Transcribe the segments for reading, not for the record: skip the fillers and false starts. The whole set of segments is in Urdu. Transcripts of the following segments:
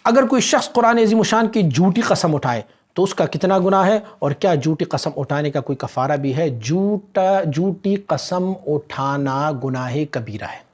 اگر کوئی شخص قرآن عظیم الشان کی جھوٹی قسم اٹھائے تو اس کا کتنا گناہ ہے، اور کیا جھوٹی قسم اٹھانے کا کوئی کفارہ بھی ہے؟ جھوٹی قسم اٹھانا گناہ کبیرہ ہے،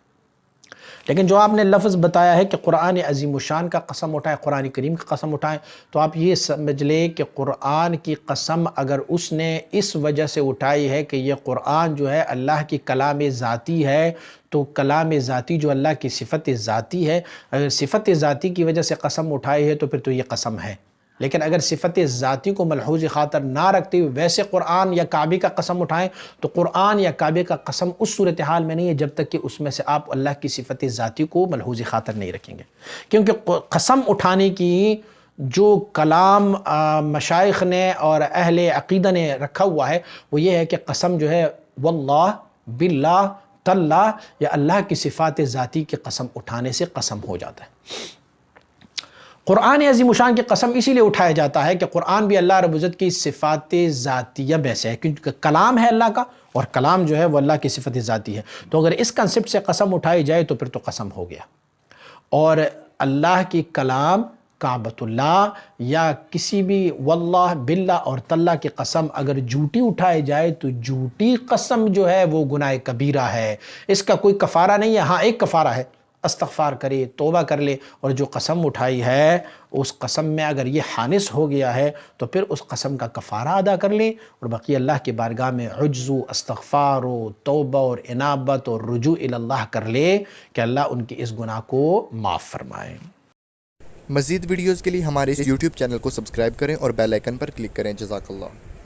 لیکن جو آپ نے لفظ بتایا ہے کہ قرآن عظیم الشان کا قسم اٹھائے، قرآن کریم کا قسم اٹھائیں، تو آپ یہ سمجھ لیں کہ قرآن کی قسم اگر اس نے اس وجہ سے اٹھائی ہے کہ یہ قرآن جو ہے اللہ کی کلام ذاتی ہے، تو کلام ذاتی جو اللہ کی صفت ذاتی ہے، اگر صفت ذاتی کی وجہ سے قسم اٹھائی ہے تو پھر تو یہ قسم ہے۔ لیکن اگر صفت ذاتی کو ملحوظ خاطر نہ رکھتے ہوئے ویسے قرآن یا کعبے کا قسم اٹھائیں، تو قرآن یا کعبے کا قسم اس صورتحال میں نہیں ہے جب تک کہ اس میں سے آپ اللہ کی صفت ذاتی کو ملحوظ خاطر نہیں رکھیں گے، کیونکہ قسم اٹھانے کی جو کلام مشائخ نے اور اہل عقیدہ نے رکھا ہوا ہے وہ یہ ہے کہ قسم جو ہے واللہ، باللہ، تاللہ یا اللہ کی صفات ذاتی کی قسم اٹھانے سے قسم ہو جاتا ہے۔ قرآن عظیم الشان کی قسم اسی لیے اٹھایا جاتا ہے کہ قرآن بھی اللہ رب العزت کی صفات ذاتیہ میں سے ہے، کیونکہ کلام ہے اللہ کا، اور کلام جو ہے وہ اللہ کی صفت ذاتی ہے۔ تو اگر اس کنسپٹ سے قسم اٹھائی جائے تو پھر تو قسم ہو گیا، اور اللہ کی کلام، کعبۃ اللہ یا کسی بھی واللہ، باللہ اور تاللہ کی قسم اگر جھوٹی اٹھائی جائے تو جھوٹی قسم جو ہے وہ گناہ کبیرہ ہے، اس کا کوئی کفارہ نہیں ہے۔ ہاں ایک کفارہ ہے، استغفار کرے، توبہ کر لے، اور جو قسم اٹھائی ہے اس قسم میں اگر یہ حانث ہو گیا ہے تو پھر اس قسم کا کفارہ ادا کر لے، اور باقی اللہ کی بارگاہ میں عجز و استغفار و توبہ اور انابت اور رجوع اللہ کر لے کہ اللہ ان کی اس گناہ کو معاف فرمائے۔ مزید ویڈیوز کے لیے ہمارے YouTube چینل کو سبسکرائب کریں اور بیل آئیکن پر کلک کریں۔ جزاک اللہ۔